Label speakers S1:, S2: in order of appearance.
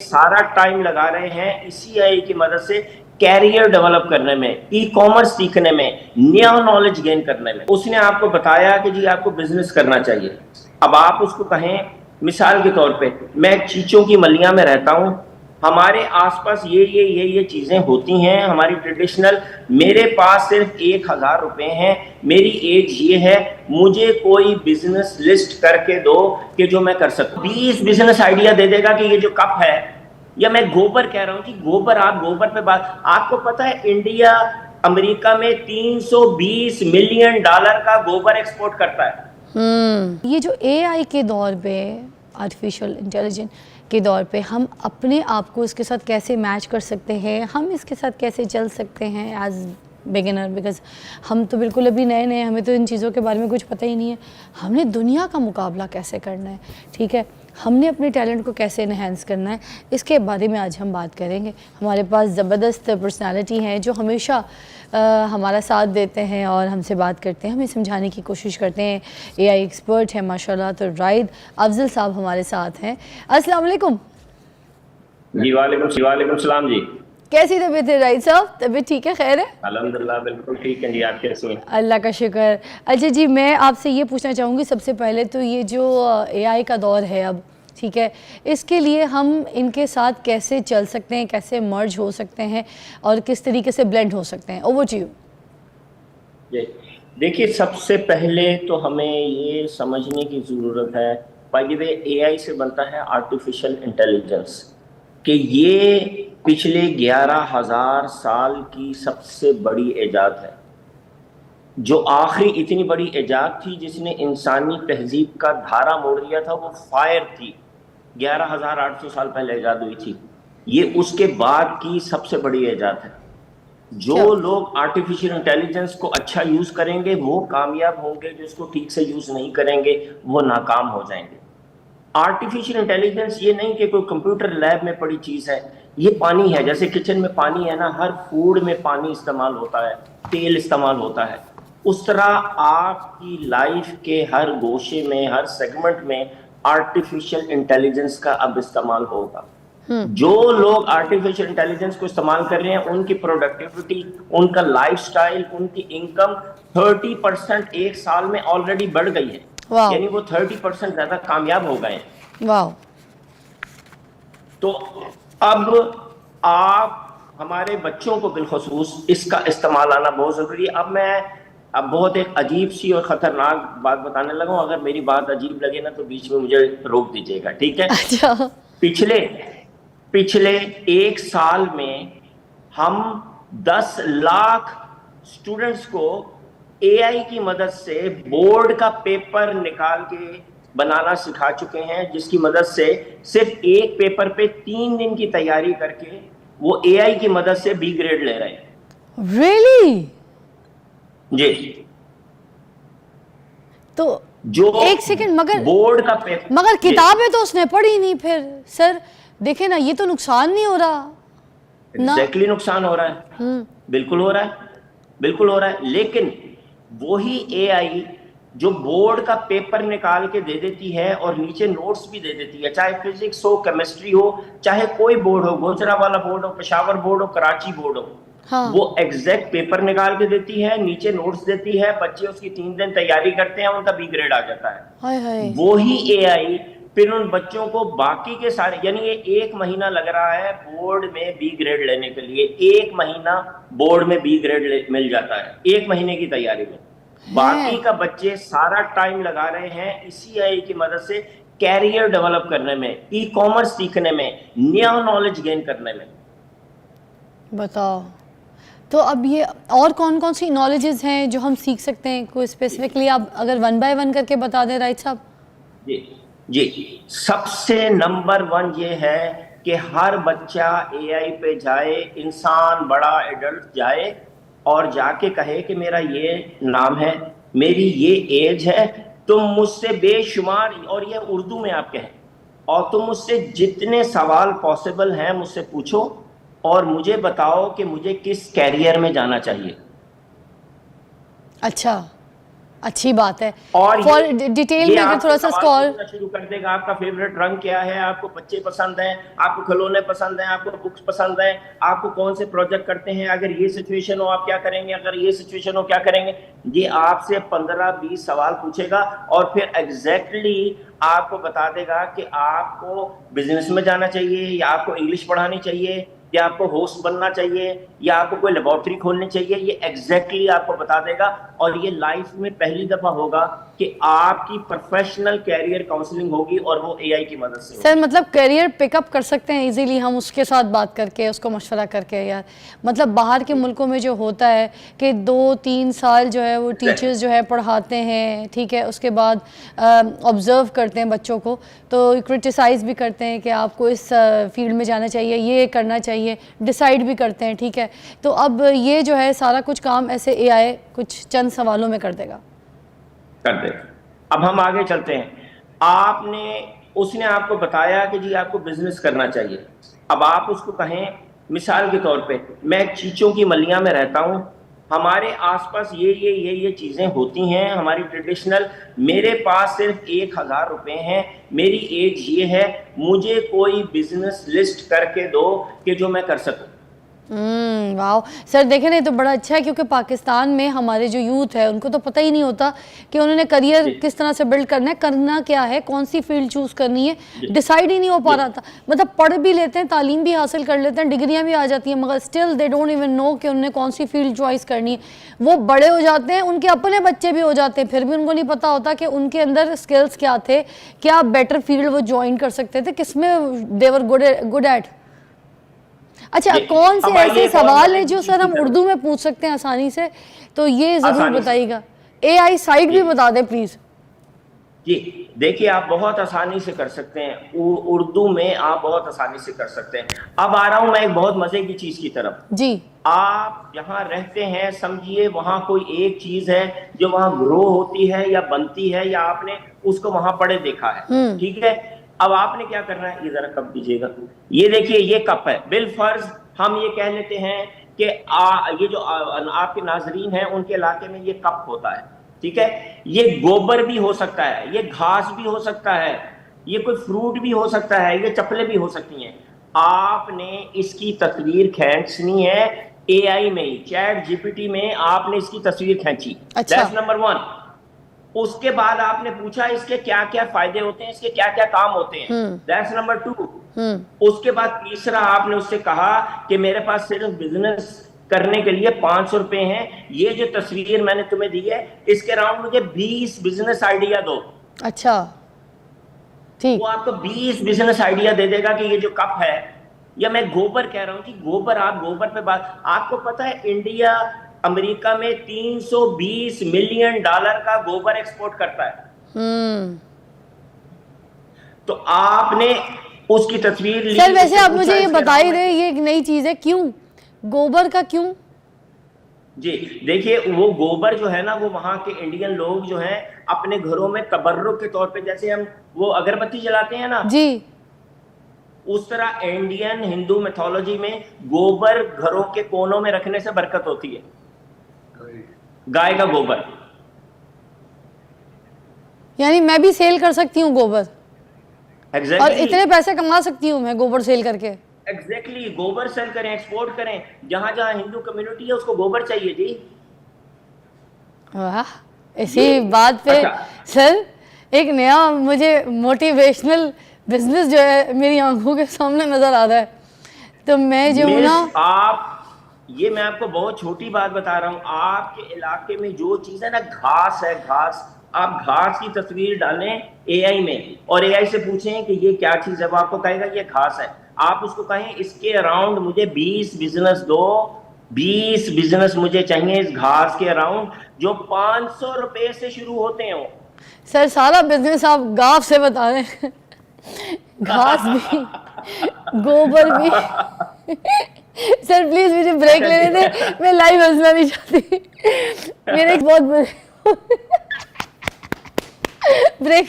S1: सारा टाइम लगा रहे हैं इसी आई की मदद से कैरियर डेवलप करने में, ई कॉमर्स सीखने में, नया नॉलेज गेन करने में। उसने आपको बताया कि जी आपको बिजनेस करना चाहिए। अब आप उसको कहें, मिसाल के तौर पे मैं चीचों की मलिया में रहता हूं, हमारे आसपास ये चीजें होती हैं हमारी ट्रेडिशनल। मेरे पास सिर्फ 1,000 रुपए हैं, मेरी एज ये है, मुझे कोई बिजनेस लिस्ट करके दो कि जो मैं कर सकूं। 20 बिजनेस आइडिया दे देगा कि ये जो कप है, या मैं गोबर कह रहा हूं कि गोबर, आप गोबर पे बात, आपको पता है इंडिया अमेरिका में 320 मिलियन डॉलर का गोबर एक्सपोर्ट करता है।
S2: ये जो एआई के दौर पे, आर्टिफिशियल इंटेलिजेंस के दौर पे, हम अपने आप को इसके साथ कैसे मैच कर सकते हैं, हम इसके साथ कैसे चल सकते हैं एज बिगिनर, बिकॉज हम तो बिल्कुल अभी नए नए, हमें तो इन चीज़ों के बारे में कुछ पता ही नहीं है। हमने दुनिया का मुकाबला कैसे करना है, ठीक है, हमने अपने टैलेंट को कैसे इन्हेंस करना है, इसके बारे में आज हम बात करेंगे। हमारे पास ज़बरदस्त पर्सनालिटी हैं जो हमेशा हमारा साथ देते हैं और हमसे बात करते हैं, हमें समझाने की कोशिश करते हैं। एआई एक्सपर्ट है माशाल्लाह। तो राइद अफजल साहब हमारे साथ हैं। अस्सलाम वालेकुम।
S1: जी वालेकुम सलाम जी।
S2: कैसी तबीयत है राइद साहब? तबीयत ठीक है, खैर है?
S1: अल्हम्दुलिल्लाह बिल्कुल ठीक है जी। आप कैसे हैं?
S2: अल्लाह का शुक्र। अच्छा जी, मैं आपसे ये पूछना चाहूँगी सबसे पहले तो, ये जो एआई का दौर है अब, ठीक है, इसके लिए हम इनके साथ कैसे चल सकते हैं, कैसे मर्ज हो सकते हैं और किस तरीके से ब्लेंड हो सकते हैं? Over to you.
S1: देखिए, सबसे पहले तो हमें ये समझने की ज़रूरत है, बाय द वे एआई से बनता है आर्टिफिशियल इंटेलिजेंस, कि ये पिछले 11,000 साल की सबसे बड़ी ईजाद है। जो आखिरी इतनी बड़ी ईजाद थी जिसने इंसानी तहजीब का धारा मोड़ दिया था, वो फायर थी। 11,800 साल पहले ईजाद हुई थी। ये उसके बाद की सबसे बड़ी ईजाद है। जो लोग आर्टिफिशियल इंटेलिजेंस को अच्छा यूज करेंगे वो कामयाब होंगे, जो इसको ठीक से यूज नहीं करेंगे वो नाकाम हो जाएंगे। आर्टिफिशियल इंटेलिजेंस ये नहीं कि कोई कंप्यूटर लैब में पड़ी चीज है, ये पानी है। जैसे किचन में पानी है ना, हर फूड में पानी इस्तेमाल होता है, तेल इस्तेमाल होता है, उस तरह आपकी लाइफ के हर गोशे में, हर सेगमेंट में आर्टिफिशियल इंटेलिजेंस का अब इस्तेमाल होगा। जो लोग आर्टिफिशियल इंटेलिजेंस को इस्तेमाल कर रहे हैं, उनकी प्रोडक्टिविटी, उनका लाइफस्टाइल, उनकी इनकम 30% एक साल में ऑलरेडी बढ़ गई है। यानी वो 30% ज्यादा कामयाब हो गए हैं।
S2: वाह।
S1: तो अब आप हमारे बच्चों को बिलखसूस इसका इस्तेमाल आना बहुत जरूरी है। अब बहुत एक अजीब सी और खतरनाक बात बताने लगा हूं, अगर मेरी बात अजीब लगे ना तो बीच में मुझे रोक दीजिएगा, ठीक है?
S2: अच्छा।
S1: पिछले एक साल में हम 10 लाख स्टूडेंट्स को एआई की मदद से बोर्ड का पेपर निकाल के बनाना सिखा चुके हैं, जिसकी मदद से सिर्फ एक पेपर पे 3 दिन की तैयारी करके वो एआई की मदद से बी ग्रेड ले रहे हैं।
S2: रियली?
S1: जी।
S2: तो
S1: जो
S2: एक सेकंड, मगर
S1: बोर्ड का पेपर,
S2: मगर किताबें तो उसने पढ़ी नहीं फिर सर। देखे ना, ये तो नुकसान नहीं हो रहा ना?
S1: एग्जैक्टली नुकसान हो रहा है। बिल्कुल हो रहा है, बिल्कुल हो रहा है। लेकिन वही एआई जो बोर्ड का पेपर निकाल के दे देती है और नीचे नोट्स भी दे देती है, चाहे फिजिक्स हो, केमिस्ट्री हो, चाहे कोई बोर्ड हो, गुजरावाला बोर्ड हो, पेशावर बोर्ड हो, कराची बोर्ड हो, हाँ, वो एग्जैक्ट पेपर निकाल के देती है, नीचे नोट्स देती है, बच्चे उसकी 3 दिन तैयारी करते हैं, उनका बी ग्रेड आ जाता है।
S2: हाय हाय।
S1: वही एआई फिर उन बच्चों को बाकी के सारे, यानी ये 1 महीना लग रहा है बोर्ड में बी ग्रेड लेने के लिए, 1 महीना बोर्ड में बी ग्रेड मिल जाता है 1 महीने की तैयारी में। बाकी का बच्चे सारा टाइम लगा रहे हैं इसी आई की मदद से कैरियर डेवलप करने में, ई कॉमर्स सीखने में, नया नॉलेज गेन करने में।
S2: बताओ, तो अब ये और कौन कौन सी नॉलेजेस हैं जो हम सीख सकते हैं? कोई स्पेसिफिकली आप अगर 1 बाय 1 करके बता दें राइट साहब।
S1: जी, सबसे नंबर 1 ये है कि हर बच्चा एआई पे जाए, इंसान बड़ा एडल्ट जाए और जाके कहे कि मेरा ये नाम है, मेरी ये एज है, तुम मुझसे बेशुमार, और ये उर्दू में आप कहें, और तुम मुझसे जितने सवाल पॉसिबल हैं मुझसे पूछो और मुझे बताओ कि मुझे किस कैरियर में जाना चाहिए।
S2: अच्छा। अच्छी बात है।
S1: और
S2: फॉर डिटेल में अगर
S1: आपको
S2: थोड़ा सा
S1: सवाल
S2: स्कॉर
S1: पूछना शुरू कर देगा, आपका फेवरेट रंग क्या है, आपको बच्चे पसंद हैं, आपको खिलौने पसंद हैं, आपको बुक्स पसंद हैं, आपको कौन से प्रोजेक्ट करते हैं, अगर ये सिचुएशन हो आप क्या करेंगे, अगर ये सिचुएशन हो क्या करेंगे, ये आपसे 15-20 सवाल पूछेगा और फिर एग्जैक्टली आपको बता देगा कि आपको बिजनेस में जाना चाहिए या आपको इंग्लिश पढ़ानी चाहिए या आपको होस्ट बनना चाहिए या आपको कोई लेबोरेटरी खोलनी चाहिए। ये एग्जैक्टली आपको बता देगा और ये लाइफ में पहली दफा होगा कि आपकी प्रोफेशनल कैरियर काउंसलिंग होगी और वो एआई की मदद से होगी।
S2: सर मतलब करियर पिकअप कर सकते हैं इजीली हम उसके साथ बात करके, उसको मशवरा करके यार। मतलब बाहर के मुल्कों में जो होता है कि 2-3 साल जो है वो टीचर्स जो है पढ़ाते हैं, ठीक है, उसके बाद ऑब्ज़र्व करते हैं बच्चों को, तो क्रिटिसाइज़ भी करते हैं कि आपको इस फील्ड में जाना चाहिए, ये करना चाहिए, डिसाइड भी करते हैं, ठीक है। तो अब ये जो है सारा कुछ काम ऐसे एआई कुछ चंद सवालों में कर देगा।
S1: कर दे। अब हम आगे चलते हैं। उसने आपको बताया कि जी आपको बिजनेस करना चाहिए। अब आप उसको कहें, मिसाल के तौर पे मैं चीचों की मलिया में रहता हूं, हमारे आसपास ये चीजें होती हैं हमारी ट्रेडिशनल, मेरे पास सिर्फ 1000 रुपए हैं, मेरी एज ये है, मुझे कोई बिजनेस लिस्ट करके दो कि जो मैं कर सकूं।
S2: वाह सर, देखें नहीं तो बड़ा अच्छा है, क्योंकि पाकिस्तान में हमारे जो यूथ है उनको तो पता ही नहीं होता कि उन्होंने करियर किस तरह से बिल्ड करना है, करना क्या है, कौन सी फील्ड चूज़ करनी है, डिसाइड ही नहीं हो पा रहा था। मतलब पढ़ भी लेते हैं, तालीम भी हासिल कर लेते हैं, डिग्रियां भी आ जाती हैं, मगर still they don't even know कि उन्होंने कौन सी फील्ड चॉइस करनी है। वो बड़े हो जाते हैं, उनके अपने बच्चे भी हो जाते हैं, फिर भी उनको नहीं पता होता कि उनके अंदर स्किल्स क्या थे, क्या बेटर फील्ड वो ज्वाइन कर सकते थे, किसमें देवर गुड एट। अच्छा, कौन से ऐसे सवाल है जो सर हम उर्दू में पूछ सकते हैं आसानी से, तो ये जरूर बताइएगा। एआई साइट भी बता दें प्लीज।
S1: जी देखिए, आप बहुत आसानी से कर सकते हैं, उर्दू में आप बहुत आसानी से कर सकते हैं। अब आ रहा हूं मैं एक बहुत मजे की चीज की तरफ।
S2: जी,
S1: आप जहां रहते हैं, समझिए वहां कोई एक चीज है जो वहां ग्रो होती है या बनती है या आपने उसको वहां पड़े देखा है, ठीक है। अब आपने क्या करना है, ये जरा कप दीजिएगा। ये देखिए, ये कप है। बिलफर्ज हम ये कह लेते हैं कि ये जो आपके नाजरीन हैं उनके इलाके में ये कप होता है, ठीक है। ये गोबर भी हो सकता है, ये घास भी हो सकता है, ये कोई फ्रूट भी हो सकता है, ये चप्पलें भी हो सकती हैं। आपने इसकी तस्वीर खींचनी है एआई में, चैट जीपीटी में आपने इसकी तस्वीर खींची।
S2: अच्छा।
S1: That's number 1। उसके बाद आपने पूछा इसके क्या क्या फायदे होते हैं, इसके क्या क्या काम होते हैं। That's number 2। उसके बाद तीसरा आपने उससे कहा कि मेरे पास सिर्फ बिजनेस करने के लिए 500 रुपए हैं, ये जो तस्वीर मैंने तुम्हें दी है इसके अराउंड मुझे 20 बिजनेस आइडिया दो।
S2: अच्छा, ठीक।
S1: वो आपको 20 बिजनेस आइडिया दे देगा कि ये जो कप है, या मैं गोबर कह रहा हूं कि गोबर, आप गोबर पे बात, आपको पता है इंडिया अमेरिका में 320 मिलियन डॉलर का गोबर एक्सपोर्ट करता है। तो आपने उसकी तस्वीर ली।
S2: सर वैसे आप मुझे ये बता ही रहे, ये एक नई चीज है, क्यों गोबर का, क्यों?
S1: जी देखिए, वो गोबर जो है ना, वो वहां के इंडियन लोग जो हैं अपने घरों में तबर्रुक के तौर पे, जैसे हम वो अगरबत्ती जलाते हैं ना
S2: जी,
S1: उस तरह इंडियन हिंदू मिथोलॉजी में गोबर घरों के कोनों में रखने से बरकत होती है। गाय का गोबर,
S2: यानी मैं भी सेल कर सकती हूँ गोबर।
S1: exactly.
S2: और इतने पैसे कमा सकती हूँ मैं गोबर सेल करके।
S1: एग्जैक्टली, गोबर सेल करें, एक्सपोर्ट करें। जहां जहां हिंदू कम्युनिटी है उसको गोबर चाहिए जी।
S2: वाह, इसी बात पे सर एक नया मुझे मोटिवेशनल बिजनेस जो है मेरी आंखों के सामने नजर आ रहा है। तो मैं जो हूँ ना,
S1: आप ये मैं आपको बहुत छोटी बात बता रहा हूँ, आपके इलाके में जो चीज है ना, घास है, घास, आप घास की तस्वीर डालें एआई में और एआई से पूछें कि ये क्या चीज है, वो आपको कहेगा ये घास है। आप उसको कहें इसके अराउंड मुझे 20 बिजनेस दो, 20 बिजनेस मुझे चाहिए इस घास के अराउंड जो 500 रुपए से शुरू होते हो।
S2: सर सारा बिजनेस आप गाफ से बता रहे हैं, घास भी, गोबर भी। सर प्लीज मुझे ब्रेक लेने दे, मैं लाइव हंसना नहीं चाहती। मेरे एक बहुत ब्रेक